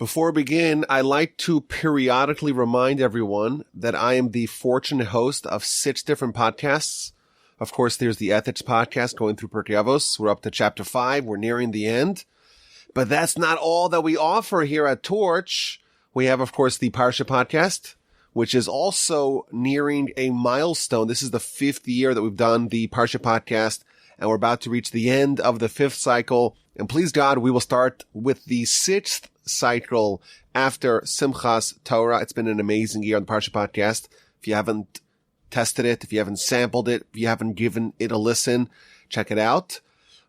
Before we begin, I like to periodically remind everyone that I am the fortunate host of 6 different podcasts. Of course, there's the Ethics podcast going through Pirkei Avos. We're up to chapter 5. We're nearing the end. But that's not all that we offer here at Torch. We have, of course, the Parsha podcast, which is also nearing a milestone. This is the 5th year that we've done the Parsha podcast, and we're about to reach the end of the 5th cycle. And please God, we will start with the 6th cycle after Simchas Torah. It's been an amazing year on the Parsha podcast. If you haven't tested it, if you haven't sampled it, if you haven't given it a listen, check it out.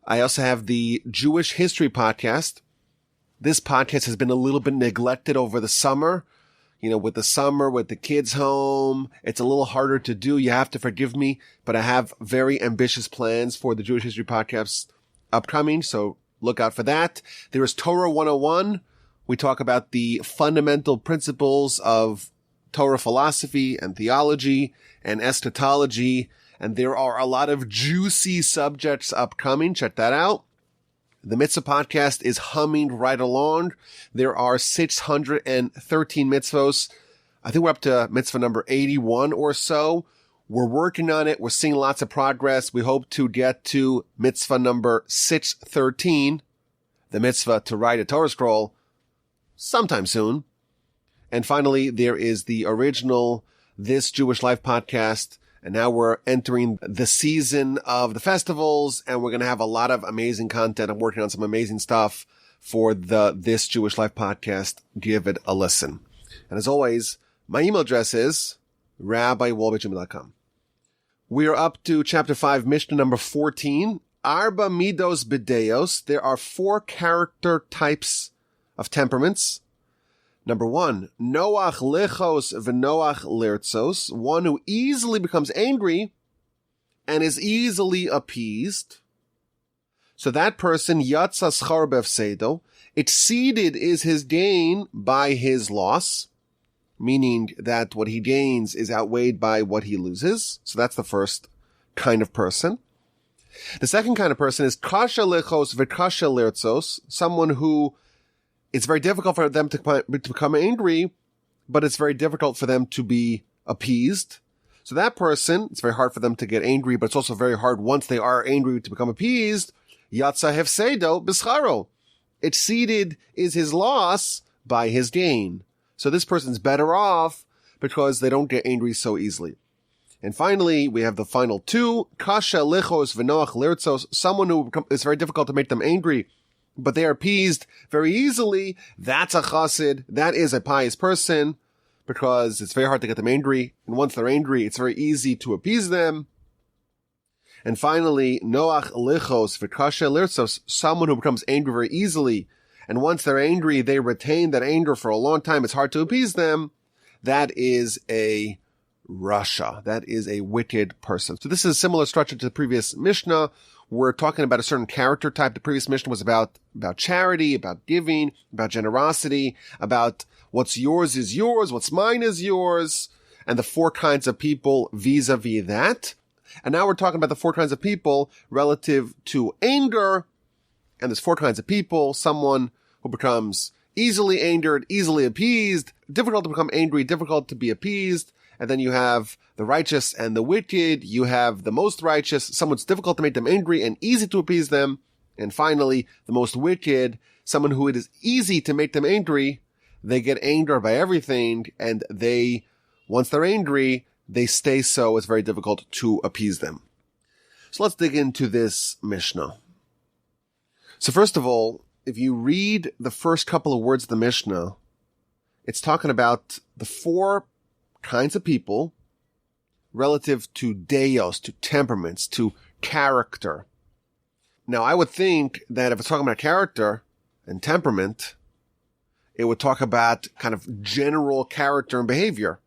I also have the Jewish History podcast. This podcast has been a little bit neglected over the summer. You know, with the kids home, it's a little harder to do. You have to forgive me, but I have very ambitious plans for the Jewish History podcast upcoming, so look out for that. There is Torah 101. We talk about the fundamental principles of Torah philosophy and theology and eschatology. And there are a lot of juicy subjects upcoming. Check that out. The Mitzvah podcast is humming right along. There are 613 mitzvos. I think we're up to mitzvah number 81 or so. We're working on it. We're seeing lots of progress. We hope to get to mitzvah number 613, the mitzvah to write a Torah scroll, sometime soon. And finally, there is the original This Jewish Life podcast. And now we're entering the season of the festivals, and we're going to have a lot of amazing content. I'm working on some amazing stuff for the This Jewish Life podcast. Give it a listen. And as always, my email address is rabbiwolbe@gmail.com. We are up to chapter 5, Mishnah number 14. Arba midos bideos. There are 4 character types of temperaments. Number 1, noach lechos v'noach lirtzos, one who easily becomes angry and is easily appeased. So that person, yatsa schar b'efsedo, exceeded is his gain by his loss, meaning that what he gains is outweighed by what he loses. So that's the first kind of person. The second kind of person is kasha lechos v'kasha lirtzos, someone who it's very difficult for them to become angry, but it's very difficult for them to be appeased. So that person, it's very hard for them to get angry, but it's also very hard once they are angry to become appeased. Yatsa hefsedo b'scharo. Exceeded is his loss by his gain. So this person's better off because they don't get angry so easily. And finally, we have the final 2. Kasha lichos v'noach lirtzos. Someone who it's very difficult to make them angry, but they are appeased very easily. That's a chassid. That is a pious person because it's very hard to get them angry. And once they're angry, it's very easy to appease them. And finally, noach lichos v'kasha lirtzos, someone who becomes angry very easily. And once they're angry, they retain that anger for a long time. It's hard to appease them. That is a rasha. That is a wicked person. So this is a similar structure to the previous Mishnah. We're talking about a certain character type. The previous Mishnah was about charity, about giving, about generosity, about what's yours is yours, what's mine is yours, and the 4 kinds of people vis-a-vis that. And now we're talking about the 4 kinds of people relative to anger. And there's 4 kinds of people. Someone who becomes easily angered, easily appeased, difficult to become angry, difficult to be appeased. And then you have the righteous and the wicked. You have the most righteous, someone's difficult to make them angry and easy to appease them. And finally, the most wicked, someone who it is easy to make them angry. They get angered by everything, and once they're angry, they stay so. It's very difficult to appease them. So let's dig into this Mishnah. So first of all, if you read the first couple of words of the Mishnah, it's talking about the 4 kinds of people relative to deos, to temperaments, to character. Now, I would think that if it's talking about character and temperament, it would talk about kind of general character and behavior.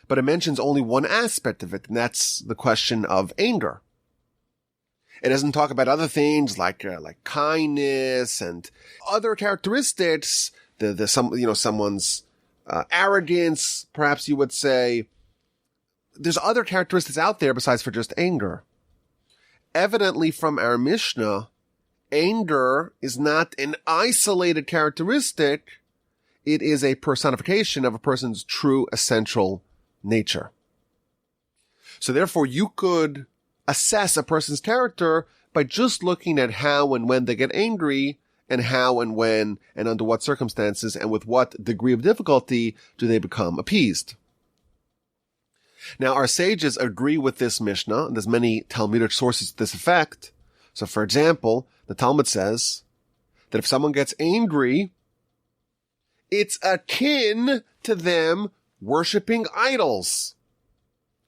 But it mentions only one aspect of it, and that's the question of anger. It doesn't talk about other things like kindness and other characteristics. Someone's arrogance, perhaps you would say. There's other characteristics out there besides for just anger. Evidently from our Mishnah, anger is not an isolated characteristic. It is a personification of a person's true essential nature. So therefore, you could assess a person's character by just looking at how and when they get angry, and how and when and under what circumstances and with what degree of difficulty do they become appeased. Now, our sages agree with this Mishnah, and there's many Talmudic sources to this effect. So, for example, the Talmud says that if someone gets angry, it's akin to them worshiping idols.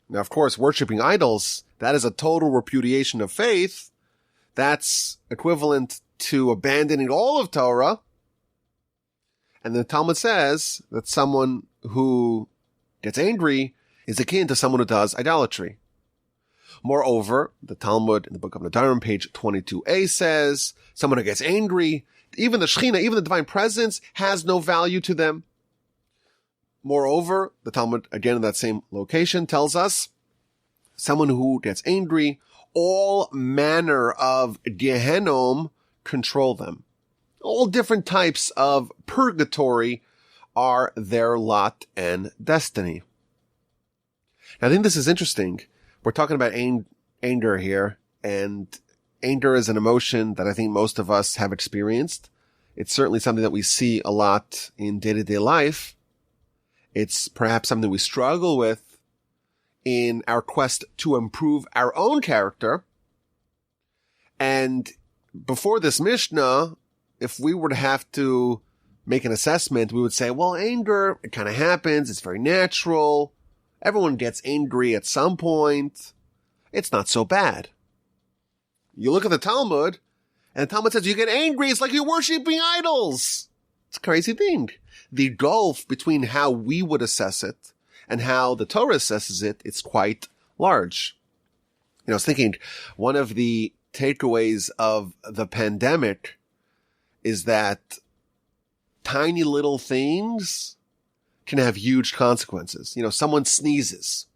Now, of course, worshiping idols, that is a total repudiation of faith. That's equivalent to abandoning all of Torah. And the Talmud says that someone who gets angry is akin to someone who does idolatry. Moreover, the Talmud in the book of Nadarim, page 22a, says someone who gets angry, even the Shekhinah, even the divine presence, has no value to them. Moreover, the Talmud, again in that same location, tells us someone who gets angry, all manner of Gehennom control them. All different types of purgatory are their lot and destiny. Now, I think this is interesting. We're talking about anger here, and anger is an emotion that I think most of us have experienced. It's certainly something that we see a lot in day-to-day life. It's perhaps something we struggle with in our quest to improve our own character. And before this Mishnah, if we were to have to make an assessment, we would say, well, anger, it kind of happens. It's very natural. Everyone gets angry at some point. It's not so bad. You look at the Talmud, and the Talmud says you get angry, it's like you're worshiping idols. It's a crazy thing. The gulf between how we would assess it and how the Torah assesses it, it's quite large. You know, I was thinking, one of the takeaways of the pandemic is that tiny little things can have huge consequences. You know, someone sneezes.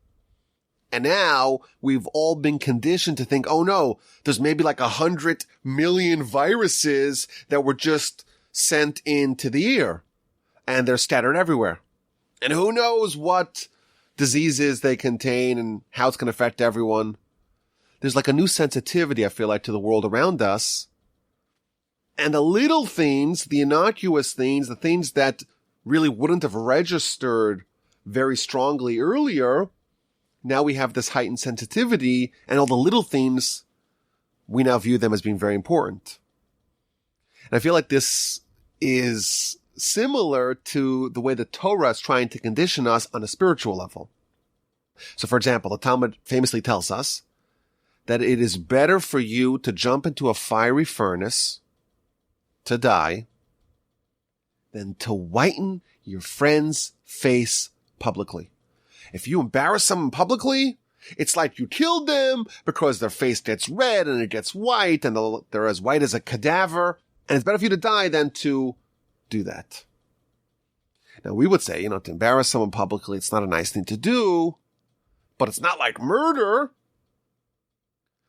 And now we've all been conditioned to think, oh no, there's maybe like 100 million viruses that were just sent into the ear. And they're scattered everywhere. And who knows what diseases they contain and how it's going to affect everyone. There's like a new sensitivity, I feel like, to the world around us. And the little things, the innocuous things, the things that really wouldn't have registered very strongly earlier, now we have this heightened sensitivity, and all the little things, we now view them as being very important. And I feel like this is similar to the way the Torah is trying to condition us on a spiritual level. So, for example, the Talmud famously tells us that it is better for you to jump into a fiery furnace to die than to whiten your friend's face publicly. If you embarrass someone publicly, it's like you killed them because their face gets red and it gets white and they're as white as a cadaver. And it's better for you to die than to do that. Now, we would say, to embarrass someone publicly, it's not a nice thing to do, but it's not like murder.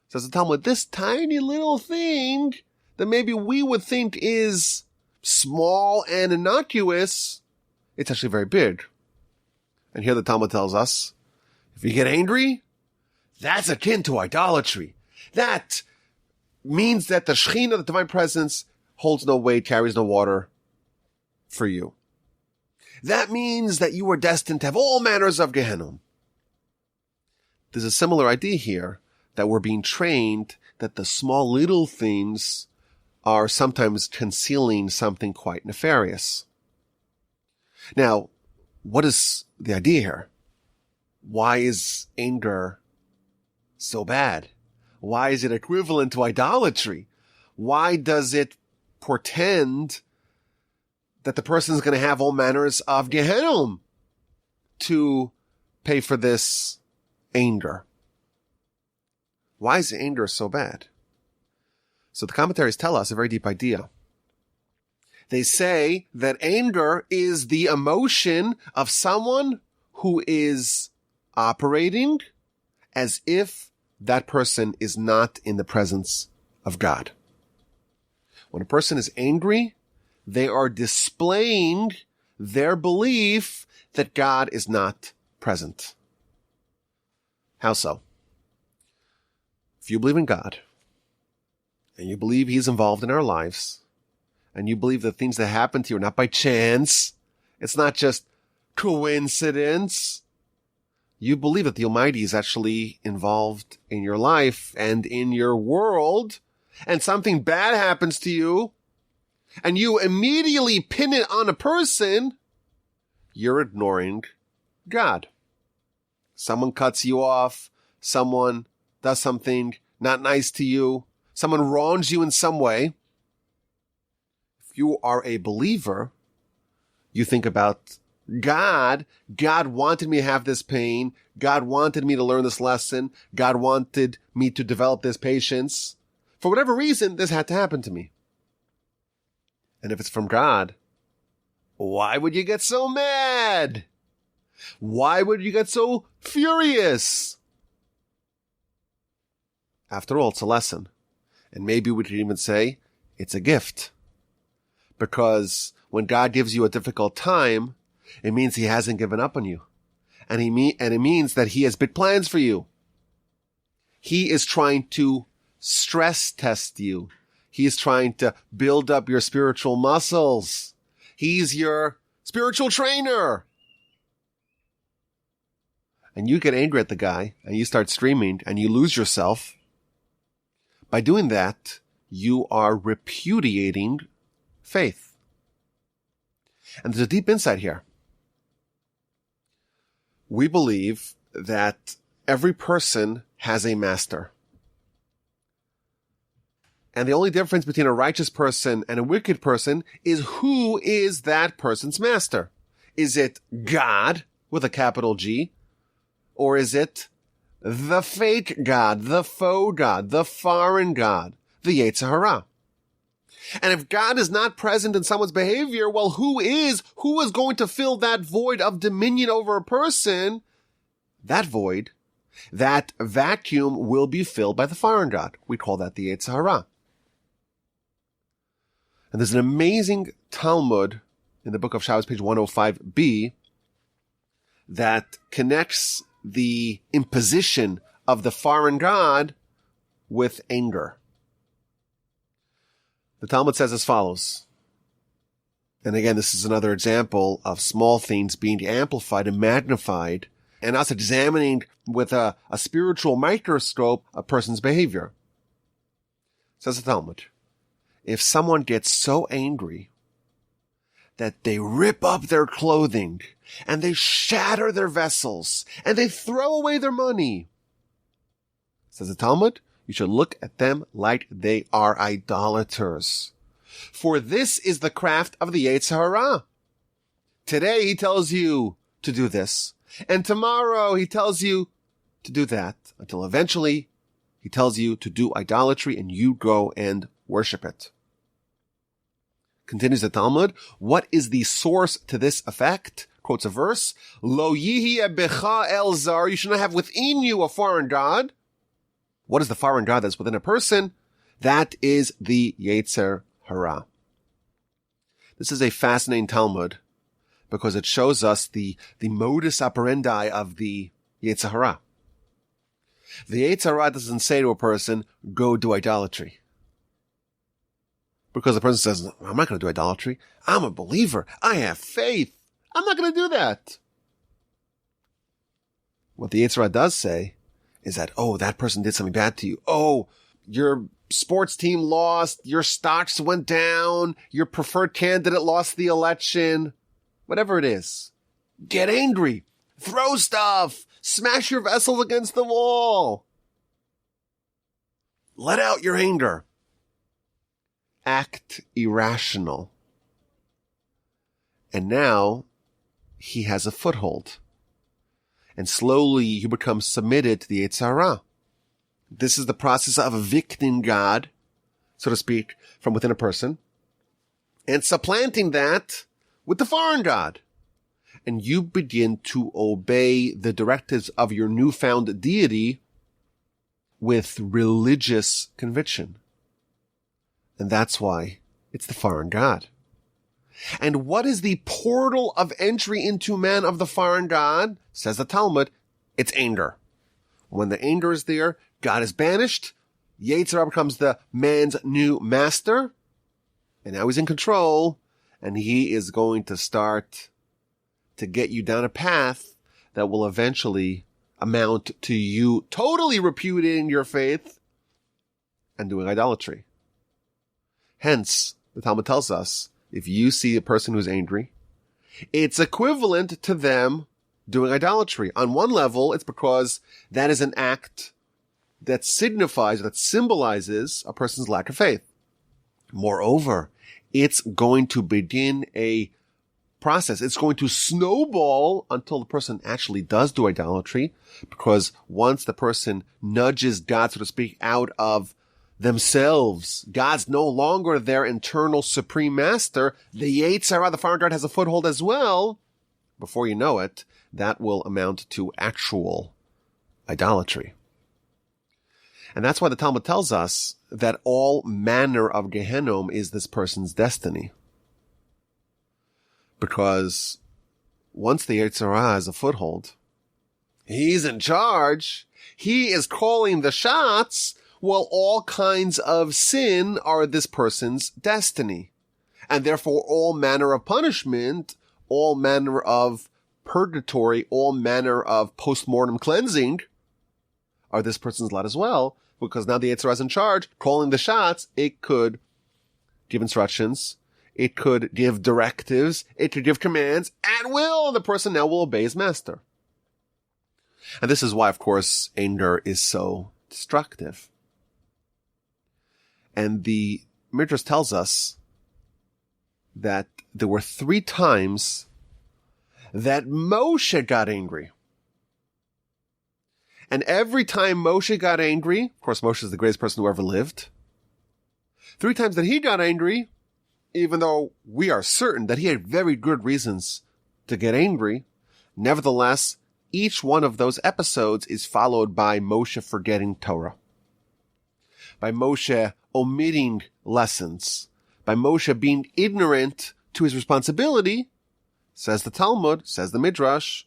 Says the Talmud, this tiny little thing that maybe we would think is small and innocuous, it's actually very big. And here the Talmud tells us, if you get angry, that's akin to idolatry. That means that the Shekhinah, the divine presence, holds no weight, carries no water for you. That means that you are destined to have all manners of Gehennom. There's a similar idea here, that we're being trained that the small little things are sometimes concealing something quite nefarious. Now, what is the idea here? Why is anger so bad? Why is it equivalent to idolatry? Why does it portend that the person is going to have all manners of Gehennom to pay for this anger? Why is anger so bad? So the commentaries tell us a very deep idea. They say that anger is the emotion of someone who is operating as if that person is not in the presence of God. When a person is angry, they are displaying their belief that God is not present. How so? If you believe in God, and you believe He's involved in our lives, and you believe that things that happen to you are not by chance, it's not just coincidence, you believe that the Almighty is actually involved in your life and in your world, and something bad happens to you, and you immediately pin it on a person, you're ignoring God. Someone cuts you off, someone does something not nice to you, someone wrongs you in some way. If you are a believer, you think about God. God wanted me to have this pain. God wanted me to learn this lesson. God wanted me to develop this patience. For whatever reason, this had to happen to me. And if it's from God, why would you get so mad? Why would you get so furious? After all, it's a lesson. And maybe we could even say it's a gift. Because when God gives you a difficult time, it means He hasn't given up on you. And it means that He has big plans for you. He is trying to stress test you. He is trying to build up your spiritual muscles. He's your spiritual trainer. And you get angry at the guy, and you start screaming, and you lose yourself. By doing that, you are repudiating faith. And there's a deep insight here. We believe that every person has a master. And the only difference between a righteous person and a wicked person is who is that person's master. Is it God with a capital G? Or is it the fake God, the faux God, the foreign God, the Yetzer Hara? And if God is not present in someone's behavior, well, who is going to fill that void of dominion over a person? That void, that vacuum will be filled by the foreign God. We call that the Yetzer Hara. And there's an amazing Talmud in the book of Shabbat, page 105b, that connects the imposition of the foreign God with anger. The Talmud says as follows. And again, this is another example of small things being amplified and magnified, and us examining with a spiritual microscope a person's behavior. Says the Talmud, if someone gets so angry that they rip up their clothing and they shatter their vessels and they throw away their money, says the Talmud, you should look at them like they are idolaters. For this is the craft of the Yetzer Hara. Today he tells you to do this, and tomorrow he tells you to do that, until eventually he tells you to do idolatry and you go and worship it. Continues the Talmud, what is the source to this effect? Quotes a verse, Lo yihye becha el zar, you should not have within you a foreign god. What is the foreign god that's within a person? That is the Yetzer Hara. This is a fascinating Talmud because it shows us the modus operandi of the Yetzer Hara. The Yetzer Hara doesn't say to a person, go do idolatry. Because the person says, I'm not going to do idolatry. I'm a believer. I have faith. I'm not going to do that. What the Yetzer Hara does say is that, oh, that person did something bad to you. Oh, your sports team lost. Your stocks went down. Your preferred candidate lost the election. Whatever it is. Get angry. Throw stuff. Smash your vessel against the wall. Let out your anger. Act irrational. And now he has a foothold. And slowly you become submitted to the Yetzer Hara. This is the process of evicting God, so to speak, from within a person, and supplanting that with the foreign God. And you begin to obey the directives of your newfound deity with religious conviction. And that's why it's the foreign god. And what is the portal of entry into man of the foreign god? Says the Talmud, it's anger. When the anger is there, God is banished. Yetzer Hara becomes the man's new master. And now he's in control. And he is going to start to get you down a path that will eventually amount to you totally repudiating your faith and doing idolatry. Hence, the Talmud tells us, if you see a person who's angry, it's equivalent to them doing idolatry. On one level, it's because that is an act that signifies, that symbolizes a person's lack of faith. Moreover, it's going to begin a process. It's going to snowball until the person actually does do idolatry, because once the person nudges God, so to speak, out of themselves, God's no longer their internal supreme master. The Yetzer Hara, the foreign god, has a foothold as well. Before you know it, that will amount to actual idolatry. And that's why the Talmud tells us that all manner of Gehennom is this person's destiny. Because once the Yetzer Hara has a foothold, he's in charge, he is calling the shots, well, all kinds of sin are this person's destiny. And therefore all manner of punishment, all manner of purgatory, all manner of post-mortem cleansing are this person's lot as well, because now the Yetzer Hara is in charge, calling the shots. It could give instructions, it could give directives, it could give commands at will, and the person now will obey his master. And this is why, of course, anger is so destructive. And the Midrash tells us that there were 3 times that Moshe got angry. And every time Moshe got angry, of course Moshe is the greatest person who ever lived, 3 times that he got angry, even though we are certain that he had very good reasons to get angry, nevertheless, each one of those episodes is followed by Moshe forgetting Torah, by Moshe omitting lessons, by Moshe being ignorant to his responsibility. Says the Talmud, says the Midrash,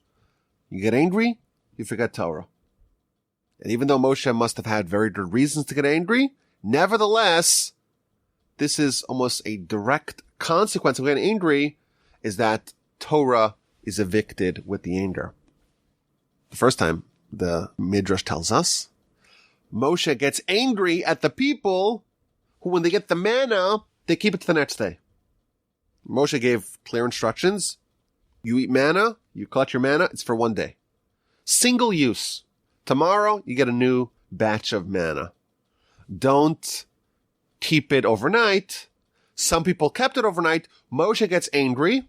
you get angry, you forget Torah. And even though Moshe must have had very good reasons to get angry, nevertheless, this is almost a direct consequence of getting angry, is that Torah is evicted with the anger. The first time, the Midrash tells us, Moshe gets angry at the people who, when they get the manna, they keep it to the next day. Moshe gave clear instructions. You eat manna, you collect your manna, it's for one day. Single use. Tomorrow, you get a new batch of manna. Don't keep it overnight. Some people kept it overnight. Moshe gets angry.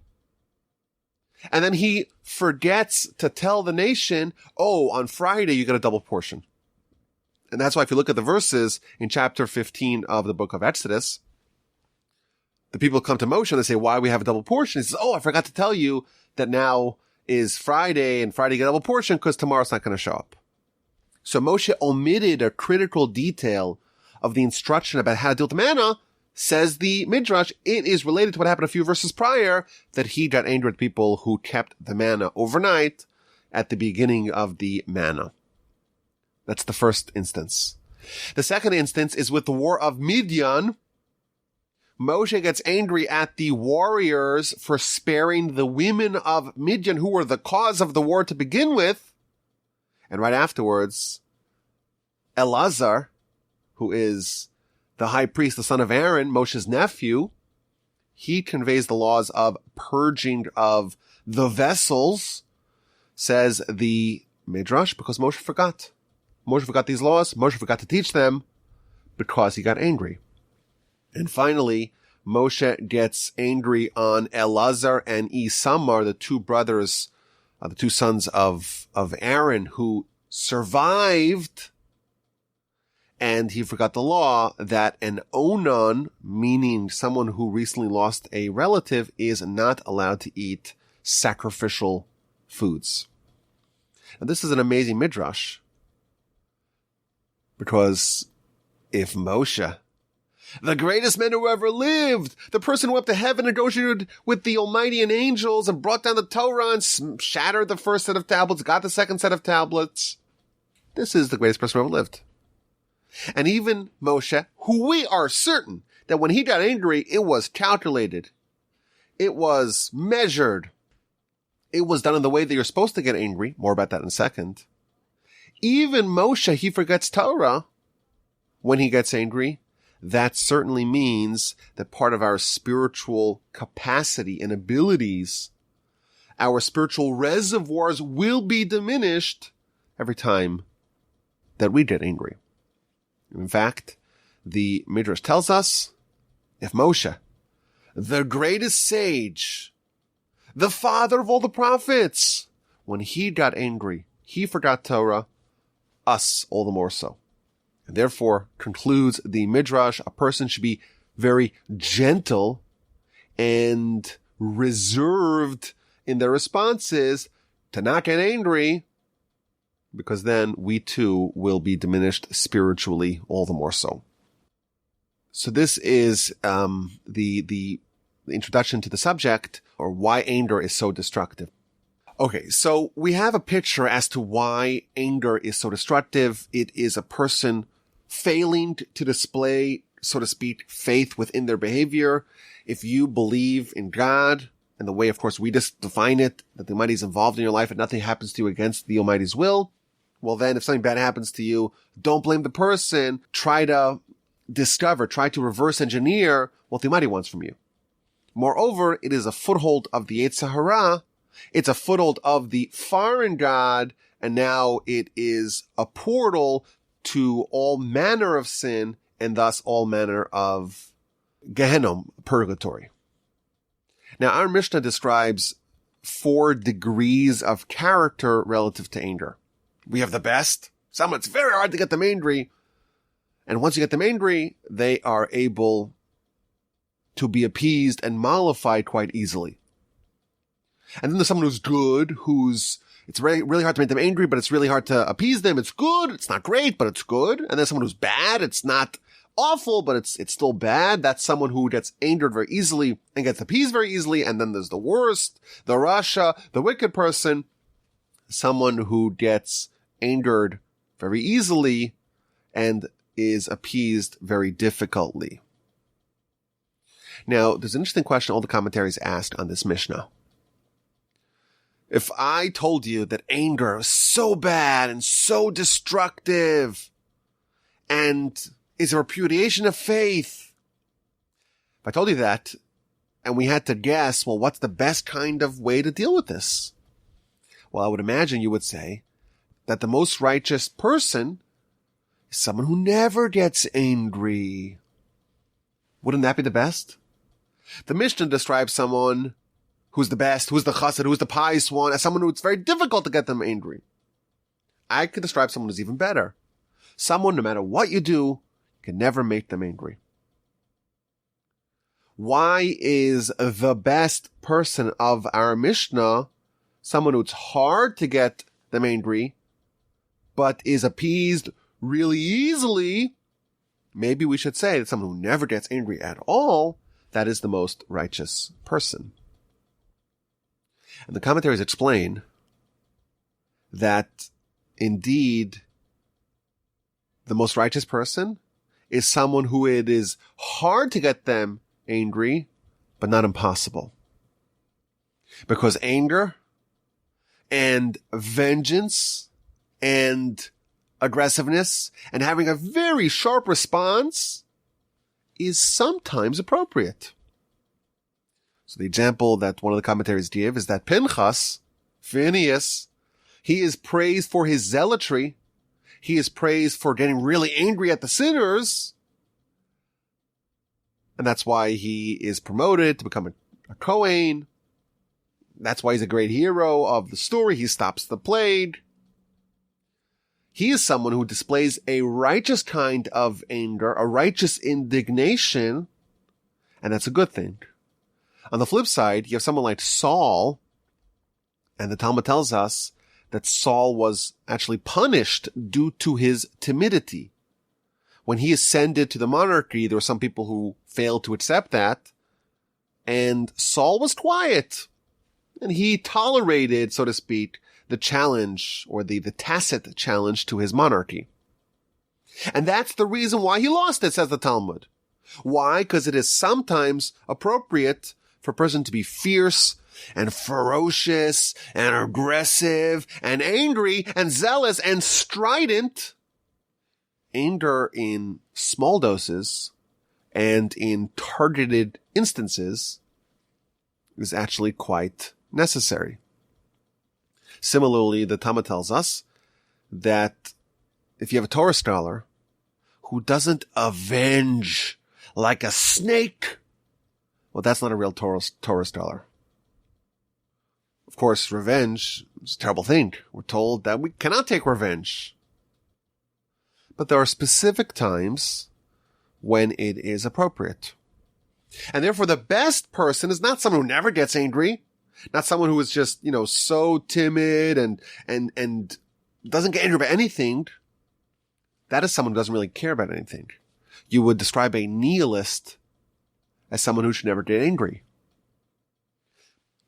And then he forgets to tell the nation, oh, on Friday, you get a double portion. And that's why if you look at the verses in chapter 15 of the book of Exodus, the people come to Moshe and they say, why we have a double portion? He says, oh, I forgot to tell you that now is Friday and Friday you get a double portion because tomorrow's not going to show up. So Moshe omitted a critical detail of the instruction about how to deal with the manna. Says the Midrash, it is related to what happened a few verses prior, that he got angry at people who kept the manna overnight at the beginning of the manna. That's the first instance. The second instance is with the war of Midian. Moshe gets angry at the warriors for sparing the women of Midian, who were the cause of the war to begin with. And right afterwards, Elazar, who is the high priest, the son of Aaron, Moshe's nephew, he conveys the laws of purging of the vessels, says the Midrash, because Moshe forgot. Moshe forgot these laws. Moshe forgot to teach them because he got angry. And finally, Moshe gets angry on Elazar and Isamar, the 2 brothers, the 2 sons of Aaron, who survived. And he forgot the law that an onan, meaning someone who recently lost a relative, is not allowed to eat sacrificial foods. And this is an amazing midrash, because if Moshe The greatest man who ever lived, the person who up to heaven negotiated with the Almighty and angels and brought down the Torah and shattered the first set of tablets, got the second set of tablets. This is the greatest person who ever lived. And even Moshe, who we are certain that when he got angry, it was calculated. It was measured. It was done in the way that you're supposed to get angry. More about that in a second. Even Moshe, he forgets Torah when he gets angry. That certainly means that part of our spiritual capacity and abilities, our spiritual reservoirs will be diminished every time that we get angry. In fact, the Midrash tells us, if Moshe, the greatest sage, the father of all the prophets, when he got angry, he forgot Torah, us all the more so. And therefore, concludes the Midrash, a person should be very gentle and reserved in their responses to not get angry, because then we too will be diminished spiritually all the more so. So this is the introduction to the subject, or why anger is so destructive. Okay, so we have a picture as to why anger is so destructive. It is a person failing to display, so to speak, faith within their behavior. If you believe in God, and the way, of course, we just define it, that the Almighty is involved in your life and nothing happens to you against the Almighty's will, well then, if something bad happens to you, don't blame the person. Try to reverse engineer what the Almighty wants from you. Moreover, it is a foothold of the Yetzer Hara. It's a foothold of the foreign God, and now it is a portal to all manner of sin, and thus all manner of Gehennom, purgatory. Now, our Mishnah describes 4 degrees of character relative to anger. We have the best. Some, it's very hard to get them angry. And once you get them angry, they are able to be appeased and mollified quite easily. And then there's someone who's good, it's really hard to make them angry, but it's really hard to appease them. It's good. It's not great, but it's good. And there's someone who's bad. It's not awful, but it's still bad. That's someone who gets angered very easily and gets appeased very easily. And then there's the worst, the Rasha, the wicked person, someone who gets angered very easily and is appeased very difficultly. Now, there's an interesting question all the commentaries asked on this Mishnah. If I told you that anger is so bad and so destructive and is a repudiation of faith, if I told you that and we had to guess, well, what's the best kind of way to deal with this? Well, I would imagine you would say that the most righteous person is someone who never gets angry. Wouldn't that be the best? The Mishnah describes someone who's the best, who's the chassid, who's the pious one, as someone who it's very difficult to get them angry. I could describe someone who's even better. Someone, no matter what you do, can never make them angry. Why is the best person of our Mishnah someone who's hard to get them angry, but is appeased really easily? Maybe we should say that someone who never gets angry at all, that is the most righteous person. And the commentaries explain that indeed the most righteous person is someone who it is hard to get them angry, but not impossible. Because anger and vengeance and aggressiveness and having a very sharp response is sometimes appropriate. So the example that one of the commentaries give is that Phineas, he is praised for his zealotry. He is praised for getting really angry at the sinners. And that's why he is promoted to become a Kohen. That's why he's a great hero of the story. He stops the plague. He is someone who displays a righteous kind of anger, a righteous indignation, and that's a good thing. On the flip side, you have someone like Saul, and the Talmud tells us that Saul was actually punished due to his timidity. When he ascended to the monarchy, there were some people who failed to accept that, and Saul was quiet. And he tolerated, so to speak, the challenge, or the tacit challenge to his monarchy. And that's the reason why he lost it, says the Talmud. Why? Because it is sometimes appropriate for a person to be fierce and ferocious and aggressive and angry and zealous and strident. Anger in small doses and in targeted instances is actually quite necessary. Similarly, the Talmud tells us that if you have a Torah scholar who doesn't avenge like a snake, well, that's not a real Torah scholar. Of course, revenge is a terrible thing. We're told that we cannot take revenge. But there are specific times when it is appropriate. And therefore, the best person is not someone who never gets angry, not someone who is just, so timid and doesn't get angry about anything. That is someone who doesn't really care about anything. You would describe a nihilist as someone who should never get angry.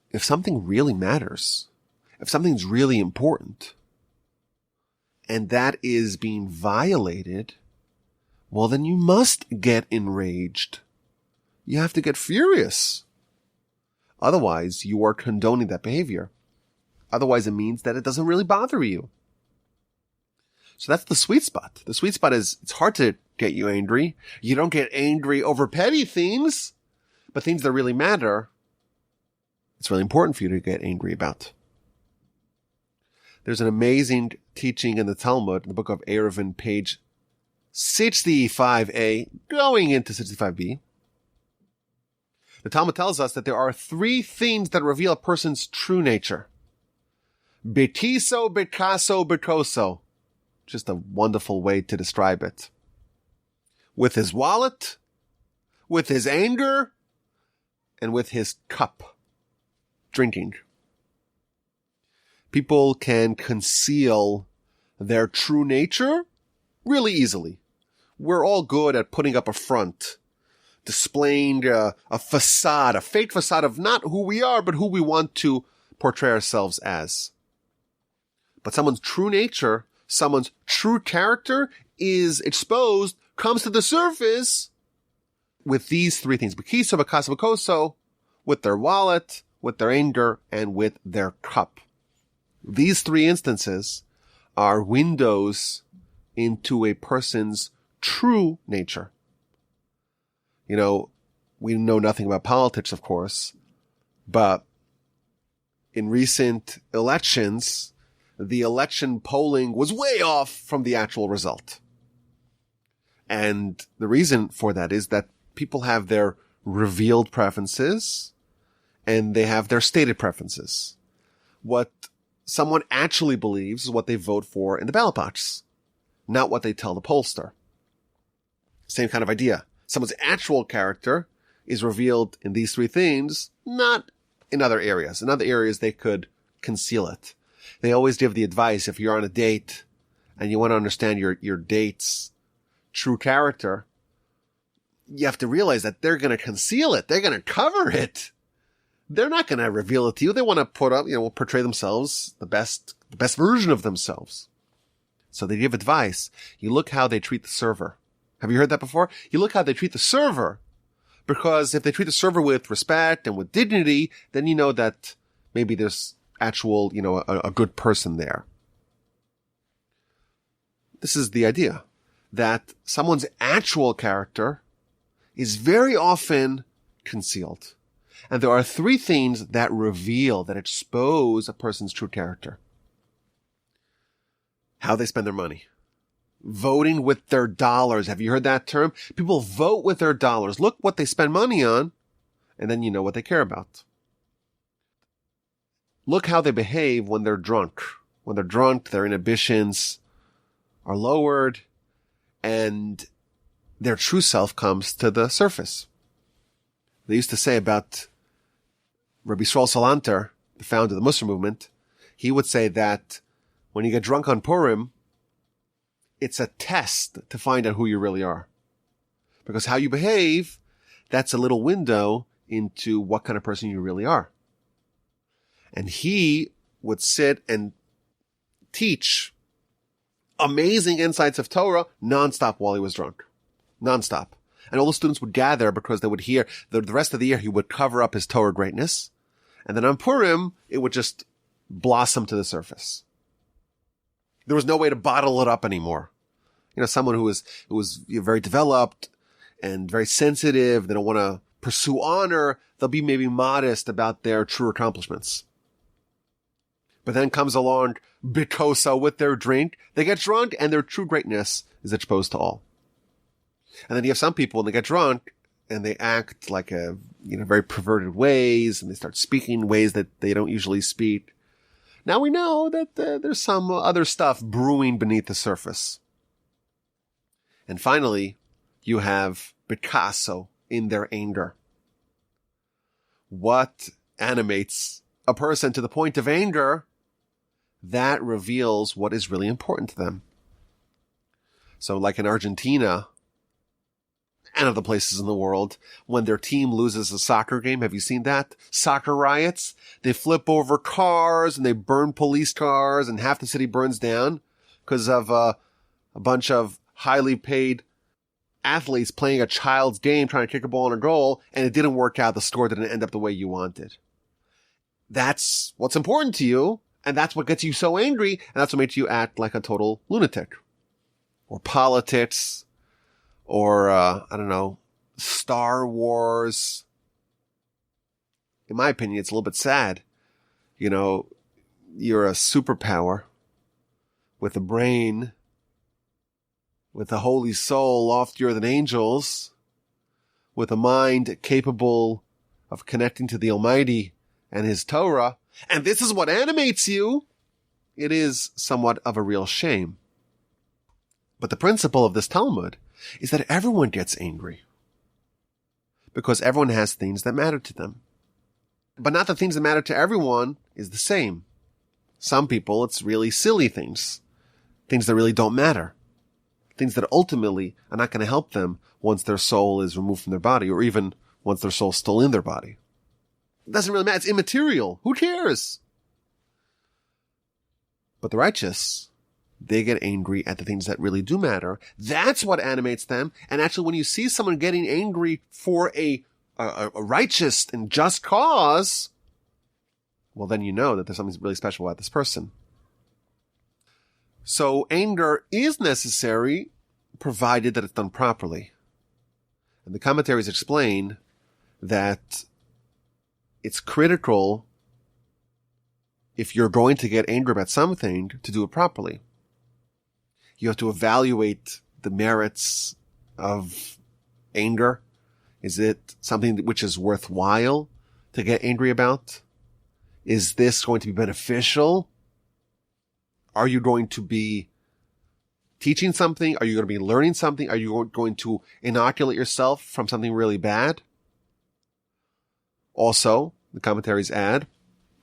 If something really matters, if something's really important, and that is being violated, well, then you must get enraged. You have to get furious. Otherwise, you are condoning that behavior. Otherwise, it means that it doesn't really bother you. So that's the sweet spot. The sweet spot is, it's hard to get you angry. You don't get angry over petty things, but things that really matter, it's really important for you to get angry about. There's an amazing teaching in the Talmud, in the book of Eruvin, page 65a, going into 65b. The Talmud tells us that there are 3 things that reveal a person's true nature. Bekiso, bekaso, bekoso. Just a wonderful way to describe it. With his wallet, with his anger, and with his cup. Drinking. People can conceal their true nature really easily. We're all good at putting up a front, displaying a facade, a fake facade of not who we are, but who we want to portray ourselves as. But someone's true nature, someone's true character is exposed, comes to the surface with these 3 things. Bekiso, bekaso, bekoso, with their wallet, with their anger, and with their cup. These 3 instances are windows into a person's true nature. We know nothing about politics, of course, but in recent elections, the election polling was way off from the actual result. And the reason for that is that people have their revealed preferences and they have their stated preferences. What someone actually believes is what they vote for in the ballot box, not what they tell the pollster. Same kind of idea. Someone's actual character is revealed in these 3 things, not in other areas. In other areas, they could conceal it. They always give the advice, if you're on a date and you want to understand your date's true character, you have to realize that they're going to conceal it. They're going to cover it. They're not going to reveal it to you. They want to put up, portray themselves, the best version of themselves. So they give advice. You look how they treat the server. Have you heard that before? You look how they treat the server. Because if they treat the server with respect and with dignity, then you know that maybe there's actual, a good person there. This is the idea, that someone's actual character is very often concealed. And there are 3 things that reveal, that expose a person's true character. How they spend their money. Voting with their dollars. Have you heard that term? People vote with their dollars. Look what they spend money on, and then you know what they care about. Look how they behave when they're drunk. When they're drunk, their inhibitions are lowered, and their true self comes to the surface. They used to say about Rabbi Yisrael Salanter, the founder of the Muslim movement, he would say that when you get drunk on Purim, it's a test to find out who you really are. Because how you behave, that's a little window into what kind of person you really are. And he would sit and teach amazing insights of Torah nonstop while he was drunk. Nonstop. And all the students would gather because they would hear the rest of the year he would cover up his Torah greatness. And then on Purim, it would just blossom to the surface. There was no way to bottle it up anymore. Someone who was very developed and very sensitive, they don't want to pursue honor, they'll be maybe modest about their true accomplishments. But then comes along Bikosa with their drink, they get drunk, and their true greatness is exposed to all. And then you have some people, when they get drunk, and they act like very perverted ways, and they start speaking in ways that they don't usually speak. Now we know that there's some other stuff brewing beneath the surface. And finally, you have Picasso in their anger. What animates a person to the point of anger? That reveals what is really important to them. So like in Argentina and other places in the world, when their team loses a soccer game, have you seen that? Soccer riots. They flip over cars and they burn police cars and half the city burns down because of a bunch of highly paid athletes playing a child's game trying to kick a ball in a goal, and it didn't work out. The score didn't end up the way you wanted. That's what's important to you, and that's what gets you so angry, and that's what makes you act like a total lunatic. Or politics, or, Star Wars. In my opinion, it's a little bit sad. You're a superpower with a brain, with a holy soul loftier than angels, with a mind capable of connecting to the Almighty and His Torah, and this is what animates you, it is somewhat of a real shame. But the principle of this Talmud is that everyone gets angry, because everyone has things that matter to them. But not the things that matter to everyone is the same. Some people, it's really silly things that really don't matter. Things that ultimately are not going to help them once their soul is removed from their body, or even once their soul's still in their body. It doesn't really matter. It's immaterial. Who cares? But the righteous, they get angry at the things that really do matter. That's what animates them. And actually, when you see someone getting angry for a righteous and just cause, well, then you know that there's something really special about this person. So anger is necessary, provided that it's done properly. And the commentaries explain that it's critical, if you're going to get angry about something, to do it properly. You have to evaluate the merits of anger. Is it something which is worthwhile to get angry about? Is this going to be beneficial? Are you going to be teaching something? Are you going to be learning something? Are you going to inoculate yourself from something really bad? Also, the commentaries add,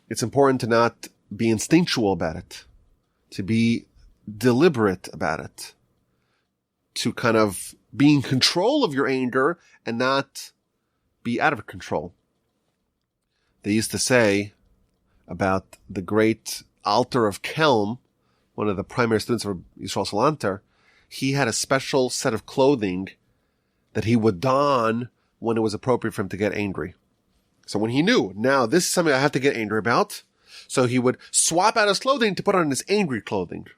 it's important to not be instinctual about it, to be deliberate about it, to kind of be in control of your anger and not be out of control. They used to say about the great Alter of Kelm, one of the primary students of Yisrael Salanter, he had a special set of clothing that he would don when it was appropriate for him to get angry. So when he knew, now this is something I have to get angry about, so he would swap out his clothing to put on his angry clothing.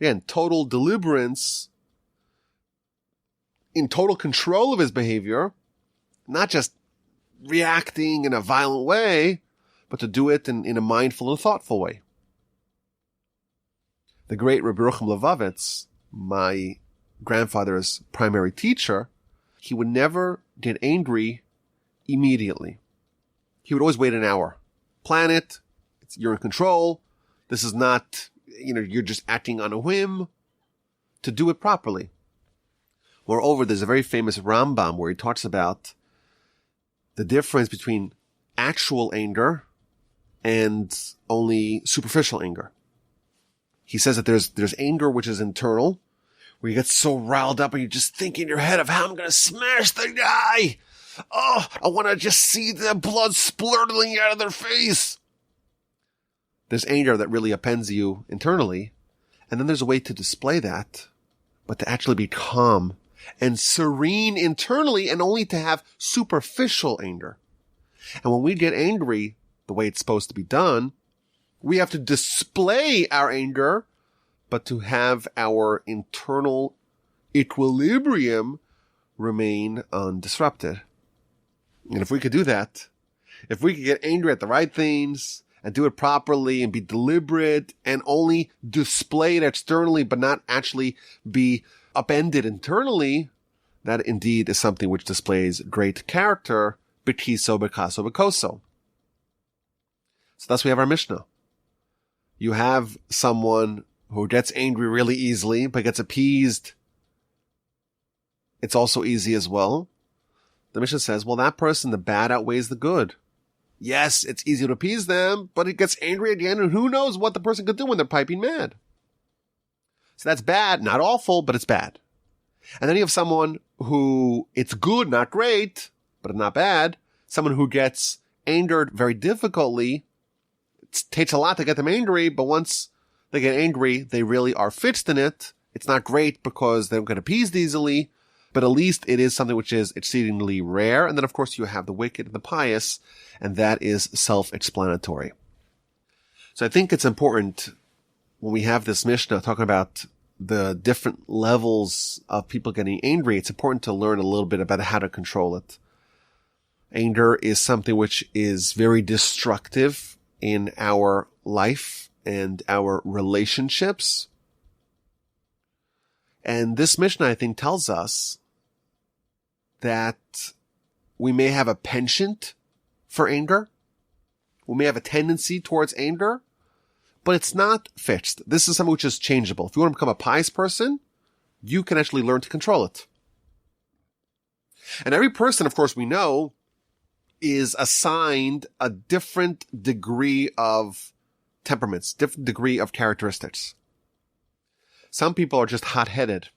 Again, total deliberance, in total control of his behavior, not just reacting in a violent way, but to do it in a mindful and thoughtful way. The great Rabbi Rucham Levovitz, my grandfather's primary teacher, he would never get angry immediately. He would always wait an hour. Plan it. You're in control. This is not, you're just acting on a whim. To do it properly. Moreover, there's a very famous Rambam where he talks about the difference between actual anger and only superficial anger. He says that there's anger which is internal, where you get so riled up and you just think in your head of how I'm going to smash the guy. Oh, I want to just see the blood splurtling out of their face. There's anger that really offends you internally. And then there's a way to display that, but to actually be calm and serene internally and only to have superficial anger. And when we get angry the way it's supposed to be done, we have to display our anger, but to have our internal equilibrium remain undisrupted. And if we could do that, if we could get angry at the right things and do it properly and be deliberate and only display it externally, but not actually be upended internally, that indeed is something which displays great character, bekiso, bekaso, bekoso. So thus we have our Mishnah. You have someone who gets angry really easily, but gets appeased. It's also easy as well. The Mishnah says, well, that person, the bad outweighs the good. Yes, it's easy to appease them, but it gets angry again, and who knows what the person could do when they're piping mad. So that's bad, not awful, but it's bad. And then you have someone who, it's good, not great, but not bad. Someone who gets angered very difficultly. It takes a lot to get them angry, but once they get angry, they really are fixed in it. It's not great because they don't get appeased easily, but at least it is something which is exceedingly rare. And then, of course, you have the wicked and the pious, and that is self-explanatory. So I think it's important when we have this Mishnah talking about the different levels of people getting angry, it's important to learn a little bit about how to control it. Anger is something which is very destructive in our life and our relationships. And this Mishnah, I think, tells us that we may have a penchant for anger. We may have a tendency towards anger, but it's not fixed. This is something which is changeable. If you want to become a pious person, you can actually learn to control it. And every person, of course, we know, is assigned a different degree of temperaments, different degree of characteristics. Some people are just hot-headed.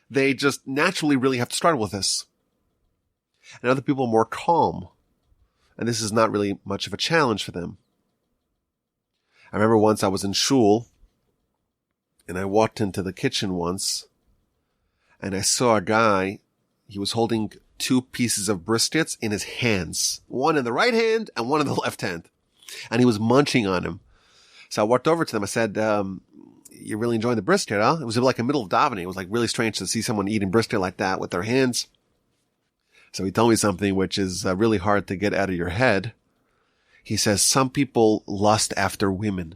They just naturally really have to struggle with this. And other people are more calm. And this is not really much of a challenge for them. I remember once I was in shul, and I walked into the kitchen once, and I saw a guy, he was holding 2 pieces of briskets in his hands. One in the right hand and one in the left hand. And he was munching on him. So I walked over to them. I said, you're really enjoying the brisket, huh? It was like in the middle of davening. It was like really strange to see someone eating brisket like that with their hands. So he told me something which is really hard to get out of your head. He says, some people lust after women.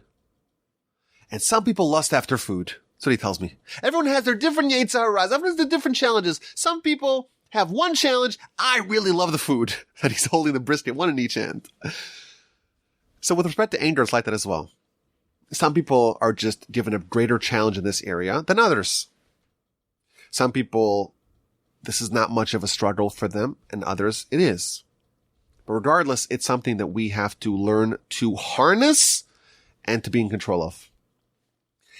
And some people lust after food. That's what he tells me. Everyone has their different yetzer haras. Everyone has their different challenges. Some people have one challenge. I really love the food. And he's holding the brisket, one in each hand. So with respect to anger, it's like that as well. Some people are just given a greater challenge in this area than others. Some people, this is not much of a struggle for them, and others, it is. But regardless, it's something that we have to learn to harness and to be in control of.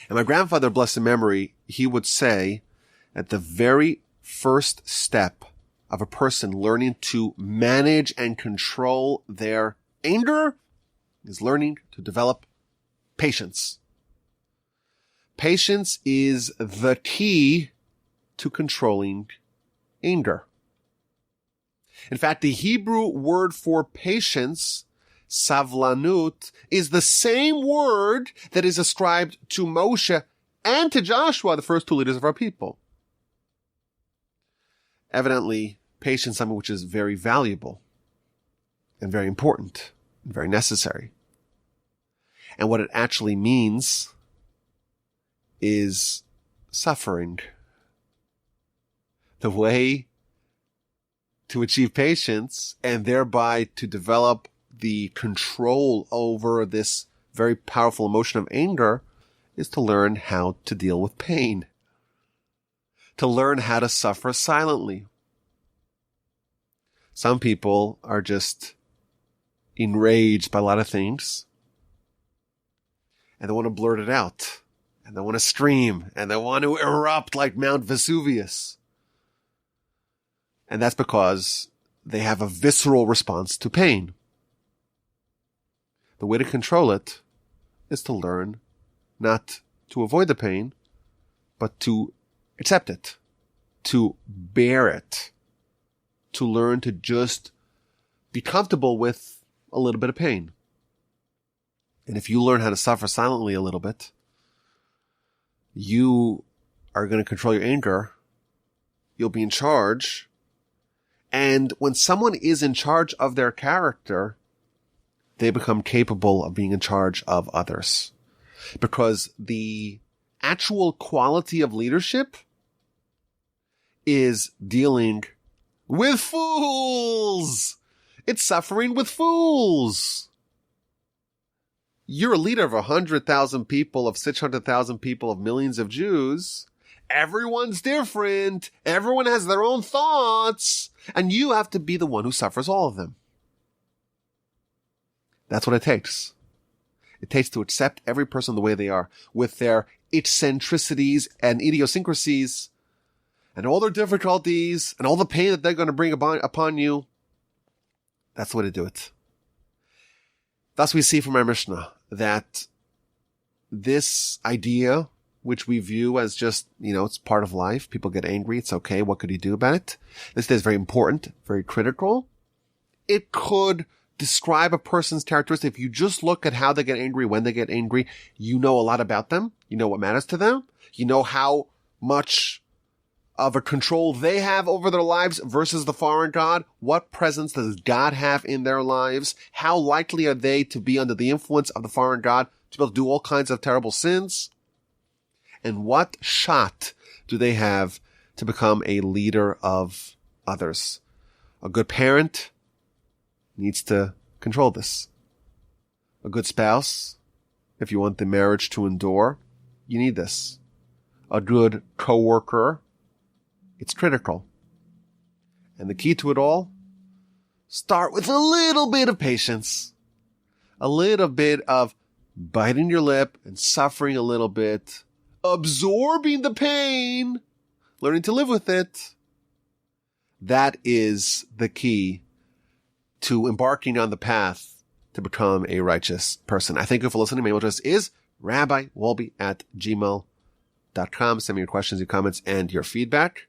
And my grandfather, blessed memory, he would say at the very first step of a person learning to manage and control their anger is learning to develop patience. Patience is the key to controlling anger. In fact, the Hebrew word for patience, savlanut, is the same word that is ascribed to Moshe and to Joshua, the first 2 leaders of our people. Evidently, patience is something which is very valuable and very important and very necessary. And what it actually means is suffering. The way to achieve patience and thereby to develop the control over this very powerful emotion of anger is to learn how to deal with pain. To learn how to suffer silently. Some people are just enraged by a lot of things and they want to blurt it out. and they want to scream, and they want to erupt like Mount Vesuvius. And that's because they have a visceral response to pain. The way to control it is to learn not to avoid the pain, but to accept it, to bear it, to learn to just be comfortable with a little bit of pain. And if you learn how to suffer silently a little bit, you are going to control your anger. You'll be in charge. And when someone is in charge of their character, they become capable of being in charge of others. Because the actual quality of leadership is dealing with fools. It's suffering with fools. You're a leader of 100,000 people, of 600,000 people, of millions of Jews. Everyone's different. Everyone has their own thoughts. And you have to be the one who suffers all of them. That's what it takes. It takes to accept every person the way they are, with their eccentricities and idiosyncrasies, and all their difficulties, and all the pain that they're going to bring upon you. That's the way to do it. Thus we see from our Mishnah that this idea, which we view as just, it's part of life. People get angry. It's okay. What could you do about it? This is very important, very critical. It could describe a person's characteristic. If you just look at how they get angry, when they get angry, you know a lot about them. You know what matters to them. You know how much of a control they have over their lives versus the foreign God. What presence does God have in their lives? How likely are they to be under the influence of the foreign God to be able to do all kinds of terrible sins? And what shot do they have to become a leader of others? A good parent needs to control this. A good spouse, if you want the marriage to endure, you need this. A good coworker, it's critical. And the key to it all, start with a little bit of patience. A little bit of biting your lip and suffering a little bit. Absorbing the pain. Learning to live with it. That is the key to embarking on the path to become a righteous person. I thank you for listening. My email address is rabbiwolbe@gmail.com. Send me your questions, your comments, and your feedback.